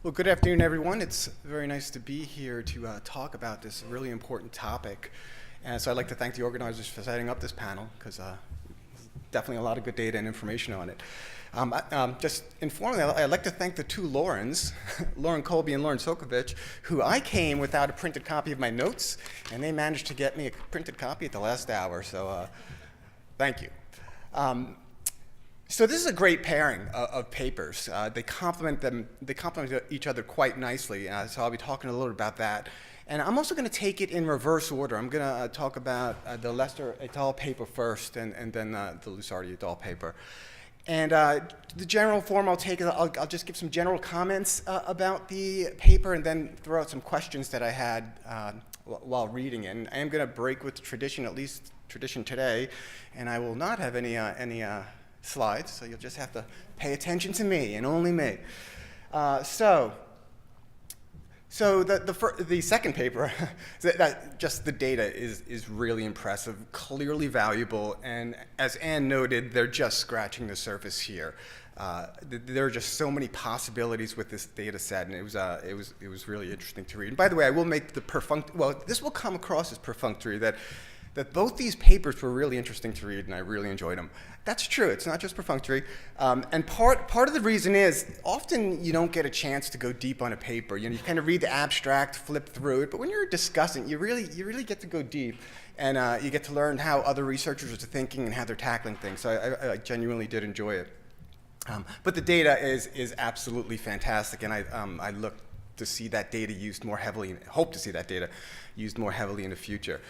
Well, good afternoon, everyone. It's very nice to be here to talk about this really important topic. And so I'd like to thank the organizers for setting up this panel, because definitely a lot of good data and information on it. Just informally, I'd like to thank the two Laurens, Lauren Colby and Lauren Sokovich, who I came without a printed copy of my notes, and they managed to get me a printed copy at the last hour, so thank you. So this is a great pairing of papers. They complement each other quite lusty, so I'll be talking a little bit about that. And I'm also going to take it in reverse order. I'm going to talk about the Lester et al. Paper first, and then the Lusardi et al. Paper. And the general form I'll take is I'll just give some general comments about the paper, and then throw out some questions that I had while reading it. And I am going to break with tradition, at least tradition today, and I will not have any slides, so you'll just have to pay attention to me and only me. So the second paper, just the data is really impressive, clearly valuable, and as Anne noted, they're just scratching the surface here. There are just so many possibilities with this data set, and it was really interesting to read. And by the way, I will make this will come across as perfunctory, that both these papers were really interesting to read, and I really enjoyed them. That's true. It's not just perfunctory. And part of the reason is often you don't get a chance to go deep on a paper. You kind of read the abstract, flip through it, but when you're discussing, you really get to go deep, and you get to learn how other researchers are thinking and how they're tackling things. So I genuinely did enjoy it. But the data is absolutely fantastic, and I look to see that data used more heavily, hope to see that data used more heavily in the future.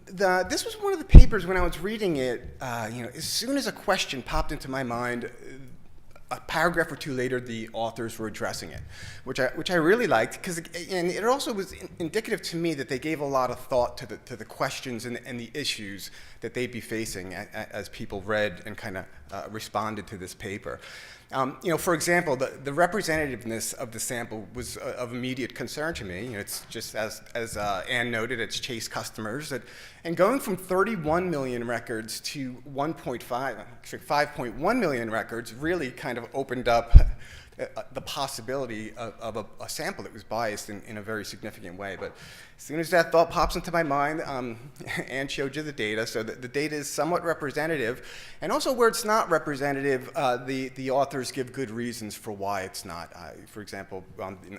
This was one of the papers when I was reading it, as soon as a question popped into my mind, a paragraph or two later, the authors were addressing it, which I really liked, and it also was indicative to me that they gave a lot of thought to the questions and the issues that they'd be facing as people read and kind of responded to this paper. For example, the representativeness of the sample was of immediate concern to me. It's just as Anne noted, it's Chase customers, and going from 31 million records to 5.1 million records really kind of opened up the possibility of a sample that was biased in a very significant way. But as soon as that thought pops into my mind, Anne showed you the data, so the data is somewhat representative. And also where it's not representative, the authors give good reasons for why it's not. For example,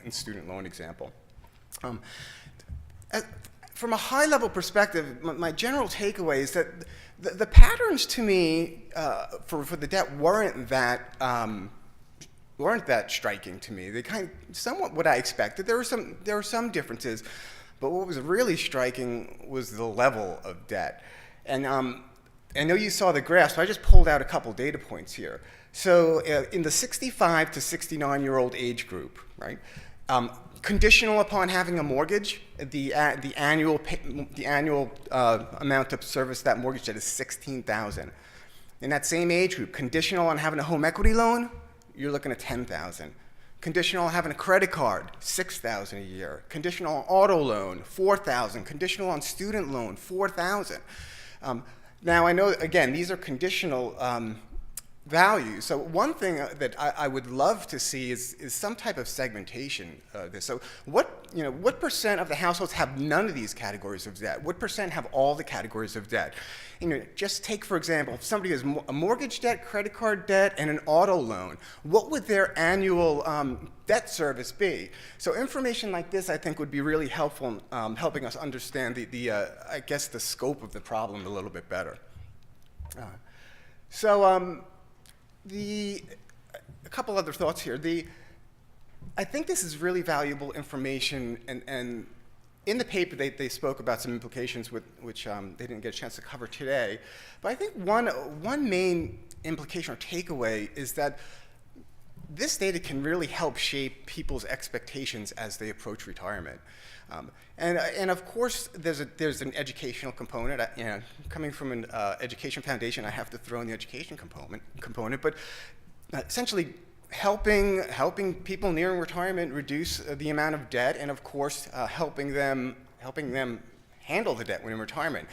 in student loan example. From a high-level perspective, my general takeaway is that the patterns to me for the debt weren't that striking to me. They kind of somewhat what I expected. There were some differences, but what was really striking was the level of debt. And I know you saw the graph, so I just pulled out a couple data points here. So in the 65 to 69-year-old age group, right? Conditional upon having a mortgage, the annual amount to service that mortgage debt is $16,000. In that same age group, conditional on having a home equity loan, you're looking at $10,000. Conditional on having a credit card, $6,000 a year. Conditional on auto loan, $4,000. Conditional on student loan, $4,000. Now I know, again, these are conditional values. So one thing that I would love to see is some type of segmentation of this. So what percent of the households have none of these categories of debt? What percent have all the categories of debt? Just take, for example, if somebody has a mortgage debt, credit card debt, and an auto loan, what would their annual debt service be? So information like this, I think, would be really helpful in helping us understand I guess, the scope of the problem a little bit better. A couple other thoughts here. I think this is really valuable information, and in the paper they spoke about some implications which they didn't get a chance to cover today. But I think one main implication or takeaway is that this data can really help shape people's expectations as they approach retirement. And of course, there's an educational component. Coming from an education foundation, I have to throw in the education component. But essentially, helping people nearing retirement reduce the amount of debt, and of course, helping them handle the debt when in retirement.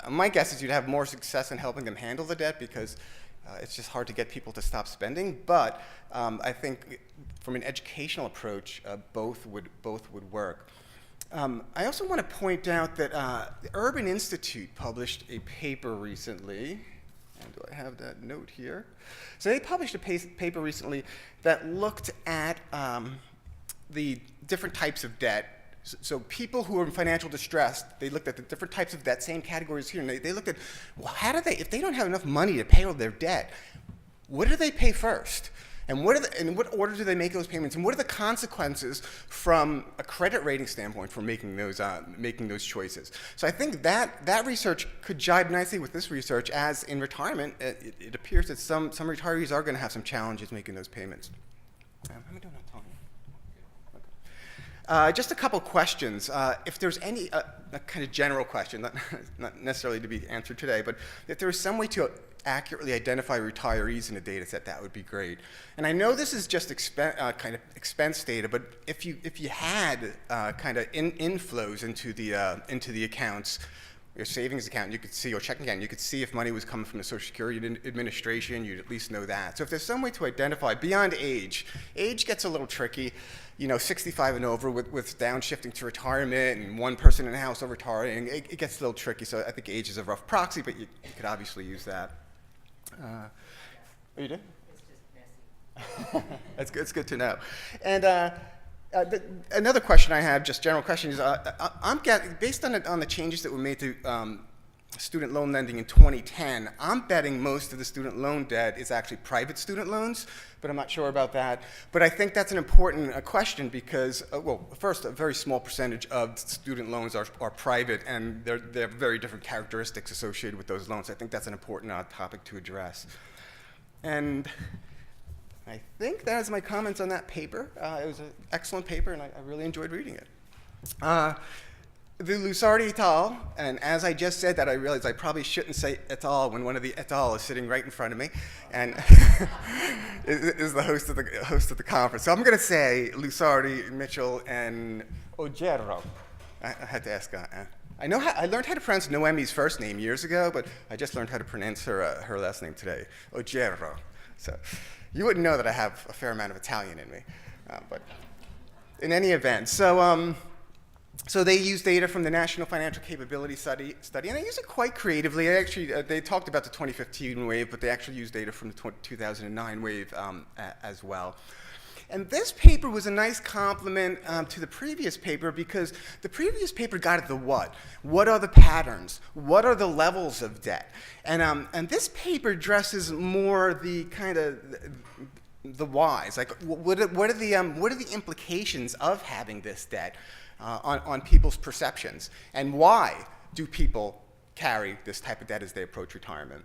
My guess is you'd have more success in helping them handle the debt because It's just hard to get people to stop spending, but I think from an educational approach, both would work. I also want to point out that the Urban Institute published a paper recently. And do I have that note here? So they published a paper recently that looked at the different types of debt. So people who are in financial distress, they looked at the different types of debt, same categories here, and they looked at, well, how do they, if they don't have enough money to pay all their debt, what do they pay first? And in what order do they make those payments? And what are the consequences from a credit rating standpoint for making those choices? So I think that research could jibe nicely with this research, as in retirement, it appears that some retirees are going to have some challenges making those payments. How am I doing on time? Just a couple questions. If there's any a kind of general question, not necessarily to be answered today, but if there is some way to accurately identify retirees in a data set, that would be great. And I know this is just kind of expense data, but if you had kind of inflows into the accounts, your savings account, you could see, or checking account, you could see if money was coming from the Social Security Administration, you'd at least know that. So if there's some way to identify beyond age gets a little tricky. 65 and over with downshifting to retirement and one person in the house over retiring, it gets a little tricky. So I think age is a rough proxy, but you could obviously use that. What are you doing? It's just messy. That's good. It's good to know. And another question I have, just general question, is I'm getting, based on the changes that were made to student loan lending in 2010, I'm betting most of the student loan debt is actually private student loans, but I'm not sure about that. But I think that's an important question because, well, first, a very small percentage of student loans are private, and they have very different characteristics associated with those loans. I think that's an important topic to address. And I think that is my comments on that paper. It was an excellent paper, and I really enjoyed reading it. The Lusardi et al., and as I just said that, I realized I probably shouldn't say et al. When one of the et al. Is sitting right in front of me, and is the host of the conference. So I'm going to say Lusardi, Mitchell, and Ojero. I had to ask. I learned how to pronounce Noemi's first name years ago, but I just learned how to pronounce her last name today, Ojero. So you wouldn't know that I have a fair amount of Italian in me, but in any event, so they use data from the National Financial Capability Study, and they use it quite creatively. They talked about the 2015 wave, but they actually used data from the 2009 wave as well. And this paper was a nice complement to the previous paper, because the previous paper got at the what. What are the patterns? What are the levels of debt? And this paper addresses more the kind of the whys. Like, what are the implications of having this debt on people's perceptions, and why do people carry this type of debt as they approach retirement?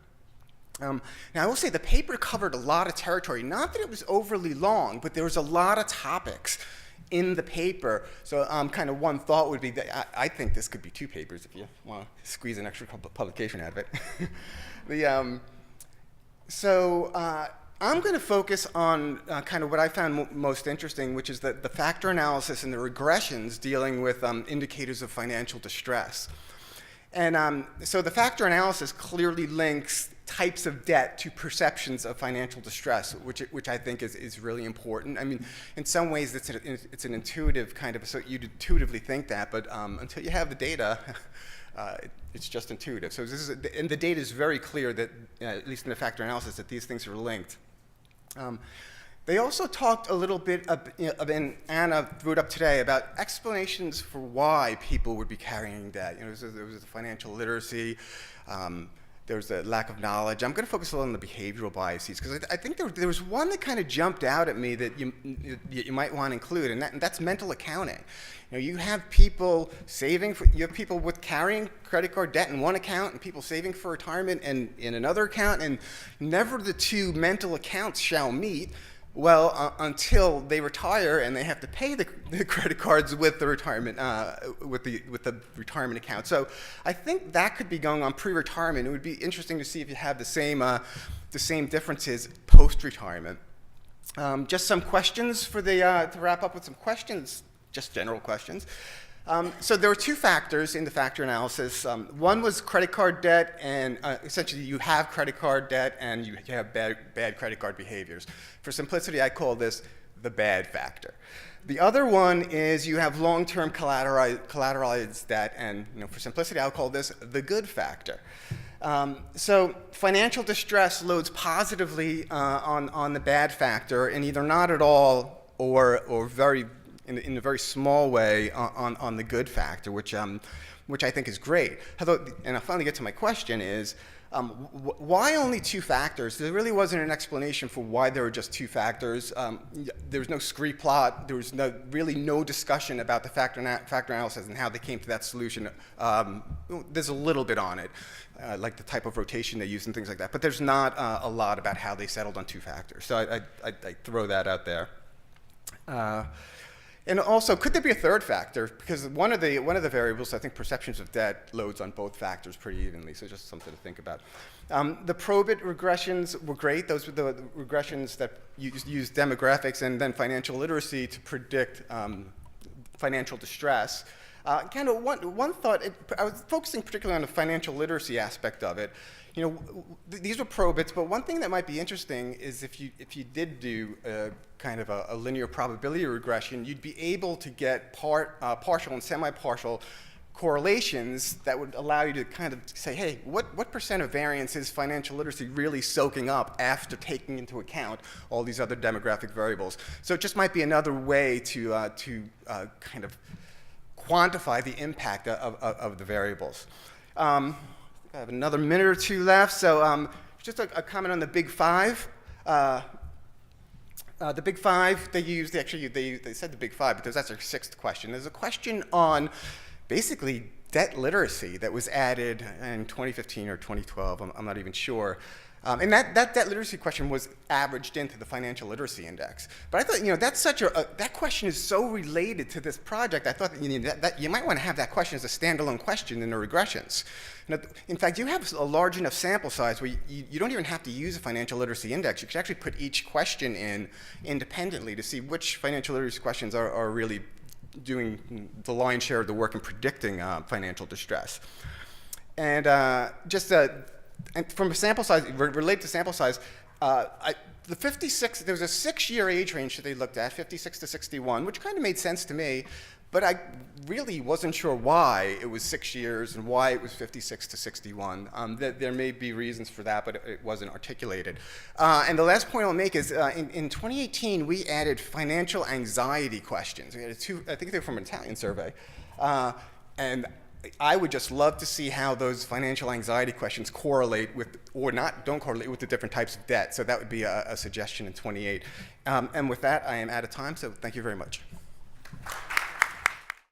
Now, I will say the paper covered a lot of territory. Not that it was overly long, but there was a lot of topics in the paper. So kind of one thought would be that I think this could be two papers if you want to squeeze an extra publication out of it. I'm going to focus on kind of what I found most interesting, which is the factor analysis and the regressions dealing with indicators of financial distress. And so the factor analysis clearly links types of debt to perceptions of financial distress, which I think is really important. I mean, in some ways it's an intuitive kind of, so you'd intuitively think that, but until you have the data, it's just intuitive. So and the data is very clear that, at least in the factor analysis, that these things are linked. They also talked a little bit, and Anna threw it up today, about explanations for why people would be carrying debt. There was the financial literacy, there was the lack of knowledge. I'm going to focus a little on the behavioral biases, because I think there was one that kind of jumped out at me that you might want to include, and that's mental accounting. You have people you have people with carrying credit card debt in one account, and people saving for retirement in another account, and never the two mental accounts shall meet. Well, until they retire and they have to pay the credit cards with the retirement with the retirement account. So I think that could be going on pre-retirement. It would be interesting to see if you have the same differences post-retirement. Just some questions for to wrap up with some questions, just general questions. So there were two factors in the factor analysis. One was credit card debt, and essentially you have credit card debt and you have bad credit card behaviors. For simplicity, I call this the bad factor. The other one is you have long-term collateralized debt, and for simplicity, I'll call this the good factor. So financial distress loads positively on the bad factor, and either not at all or very in a very small way on the good factor, which I think is great. And I'll finally get to my question is, why only two factors? There really wasn't an explanation for why there were just two factors. There was no scree plot. There was really no discussion about the factor analysis and how they came to that solution. There's a little bit on it, like the type of rotation they use and things like that. But there's not a lot about how they settled on two factors. So I throw that out there. And also, could there be a third factor? Because one of the variables, I think perceptions of debt loads on both factors pretty evenly, so just something to think about. The probit regressions were great. Those were the regressions that used demographics and then financial literacy to predict financial distress. Kind of one thought, I was focusing particularly on the financial literacy aspect of it. These were probits, but one thing that might be interesting is if you did do kind of a linear probability regression, you'd be able to get partial and semi-partial correlations that would allow you to kind of say, hey, what percent of variance is financial literacy really soaking up after taking into account all these other demographic variables? So it just might be another way to kind of quantify the impact of the variables. I have another minute or two left, so just a comment on the Big Five. The Big Five, they said the Big Five because that's their sixth question. There's a question on basically debt literacy that was added in 2015 or 2012, I'm not even sure. And that debt literacy question was averaged into the financial literacy index. But I thought, that's such that question is so related to this project. I thought that you might want to have that question as a standalone question in the regressions. In fact, you have a large enough sample size where you don't even have to use a financial literacy index. You can actually put each question in independently to see which financial literacy questions are really doing the lion's share of the work in predicting financial distress. And and from a sample size, related to sample size, the 56, there was a 6-year age range that they looked at, 56 to 61, which kind of made sense to me, but I really wasn't sure why it was 6 years and why it was 56 to 61. There may be reasons for that, but it wasn't articulated. And the last point I'll make is in 2018, we added financial anxiety questions. We added two, I think they were from an Italian survey. And I would just love to see how those financial anxiety questions correlate with, or don't correlate with the different types of debt. So that would be a suggestion in 28. And with that, I am out of time, so thank you very much.